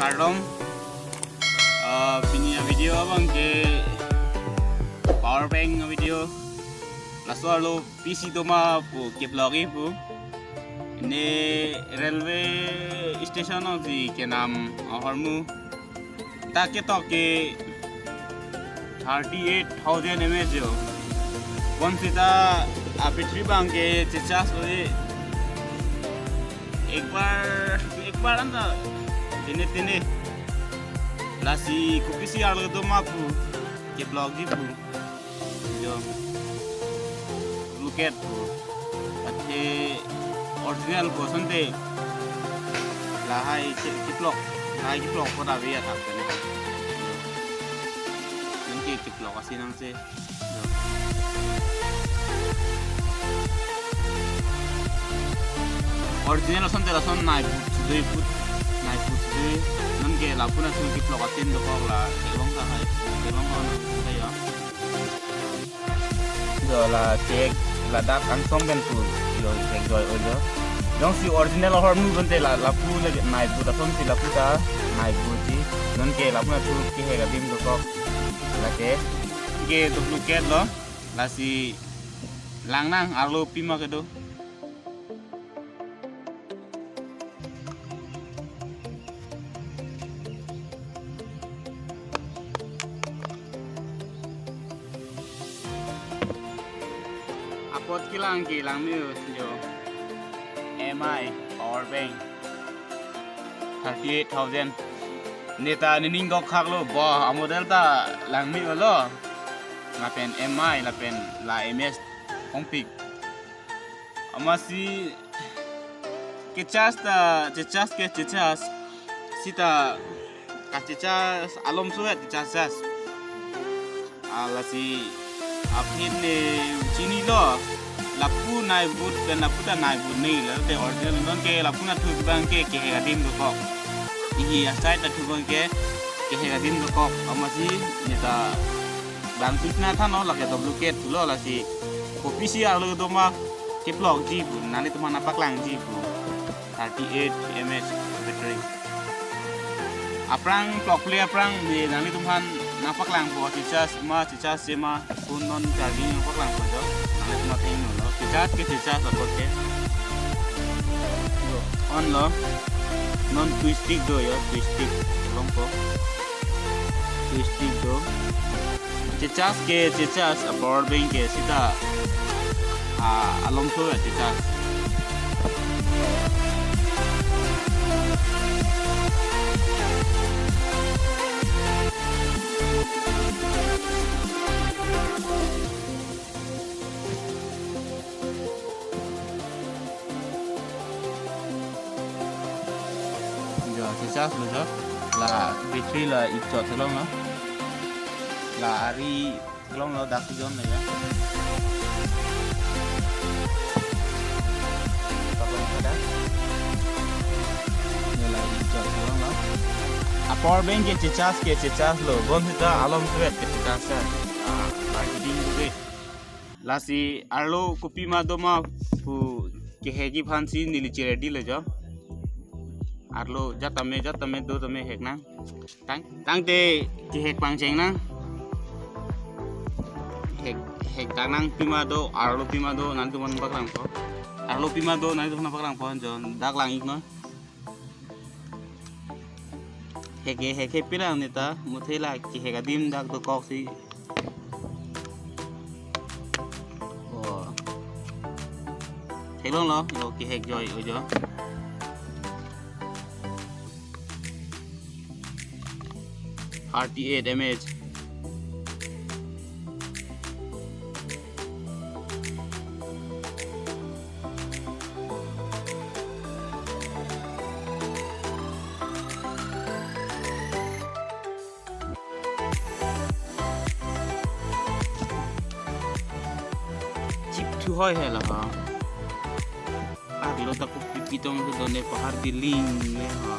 Harom punya video abang ke PowerBank video lalu arlo PC toma pu ke blogi pu ini railway station di ke nam hormu tak ke 38,000 mAh jo kon sita पृथ्वी बांग के चिचास होए एक बार अंदा दिने लासी कुकिसी आलो तो मापू के ब्लॉग जी पू जो लुकेट पू अच्छे ओरिजिनल पोषण दे लाहाई के ब्लॉग को दावी आता है उनके के ब्लॉग आसी नाम से original son de la son naik put nange la puna sun ki plok atin do ko la elong ka hai elong on sai ya do la tek la da kan som ben pu yo tek joy ojo dong si original hor mu bante la pu le naik put son si la puta naik put ji nange la puna tu ki he ga dim do ko la ke do ke lo la si lang nang arlo pima ke do Pot kilang mi jo MI PowerBank 38,000 neta nining gok khak lo bo model ta lang mi lo la pen MI la pen la MS ong pik amasi kechas sita kachas alom suet kechas ala si apin chini lo lapu nai but dan lapu ta nai but nei la de original non ke lapu na thu bang ke gadim do ko ihi asai ta thu bang ke gadim do ko amasi neta bang tutna tha no la ke duplicate lo la si PC arlo do ma ke blog ji bu nani tu mana paklang ji bu 38 mAh battery aprang blog play aprang ni nani tu man na paklang po cicas sema pun non charging yang paklang po jo nani tu matin lo cicas support ke on lo non twisting do ya twisting lompo twisting do cicas PowerBank ke sita alom so ya cicas lo jo la battery la ikot thelong no la ari thelong lo dak jon ne ya tapon ada ne la ikot thelong no PowerBank ke cicas lo bon hita alom thret ke cicas la ding ke la si arlo kopi ma do ma pu ke heji phansi nili ready le jo arlo jatame do tame hek nang tang te ki hek pangcheng nang hek tanang pima do arlo pima do nanti man paklang ko arlo pima do nanti man paklang po jon dak lang ik no hek pilang nita muthela ki hek adim dak do kok si oh helong lo yo ki hek joy ojo RTA damage chip thu hoy hai la ha aglo ta ko pitong to done pahar diling le ha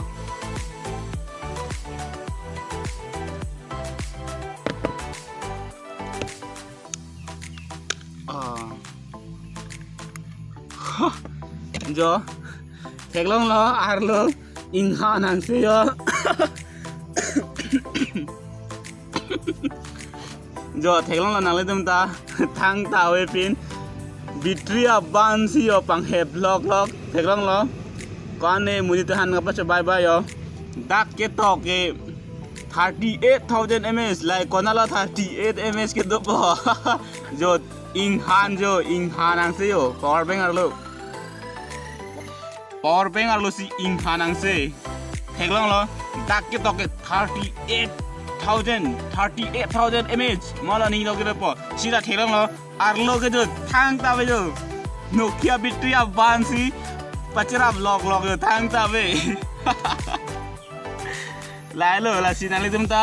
jo thek long lo arlo ingha nang se yo jo theklong la nale tum ta thang ta we pin bitria ban si yo pang he block lock theklong lo kane muni to han ngapa cha bye bye yo dak ke to ke 38,000 mAh like konala 38 mAh ke do po jo ingha nang se yo power bank arlo si ingha nang se theklong lo dak ke to ke 38,000 mAh mala ni lo ke do po sida theklong lo arlo ke jo thang ta be jo nokia bitria ban si pachera vlog yo thang ta be Lailo la sinali tumta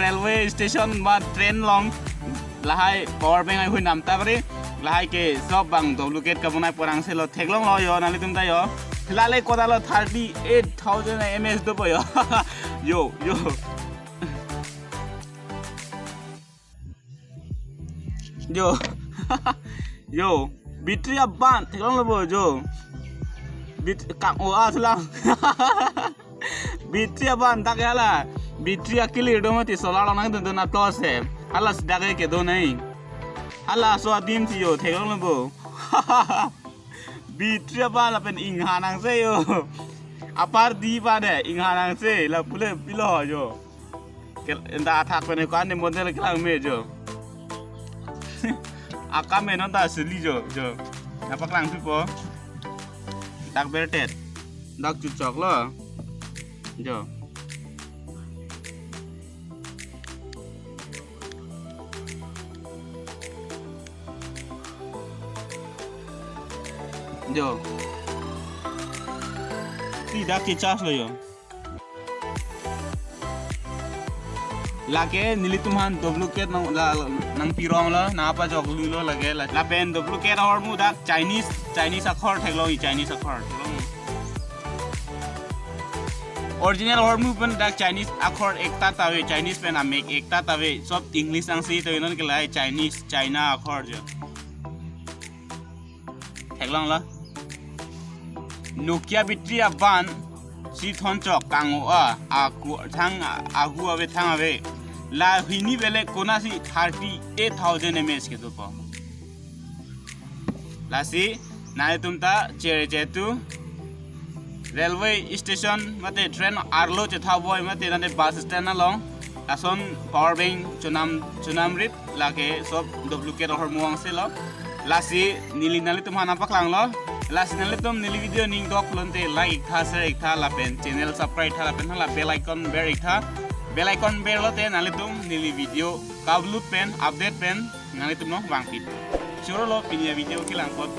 railway station ba train long lahai power bank ai hui nam ta bari lahai ke sob bang duplicate ka bunai porang se lo theklong lo yo nali tumta yo lale koda lo 38,000 mAh do yo yo bitria ban theklong lo bo jo bit kang o a thlang bitria ban tak hala bitria kili do mati solar nang do na to se hala dage ke do nai hala so adim ti yo theklong lo bo bitria ban la pen ingha nang se yo apar di ba de ingha nang se la pule pilo yo ke nda thak pen ko ane model klang me jo akame no ta sili jo apa klang pi po dak bertet dak cucok lo jo tidak kecas lo yo lage nili tumhan duplicate nang pirong lo na pa jok lo lage la pen duplicate or mu dak Chinese akhor theklo Chinese akhor original or mu pen dak Chinese akhor ekta tawe Chinese pen amek ekta tawe sob English ang si to inon ke lai Chinese China akhor jo theklong la Nokia bitria ban si thon chok kango aku thang agu ave thang ave la hini bele kona si 38,000 mAh ke to po la si nai tumta chere tu railway station mate train arlo che tha boy mate nane bus stand na long ason power bank chunam rit la ke sob duplicate hor muang se lo la si nili nali tumhana paklang lo Last nali tum nili video ning dok lonte like tha share tha la pen channel subscribe tha la pen hala bell icon bear lo te nali tum nili video kablut pen update pen nali tum no bang pit suro lo pinya video kilang pot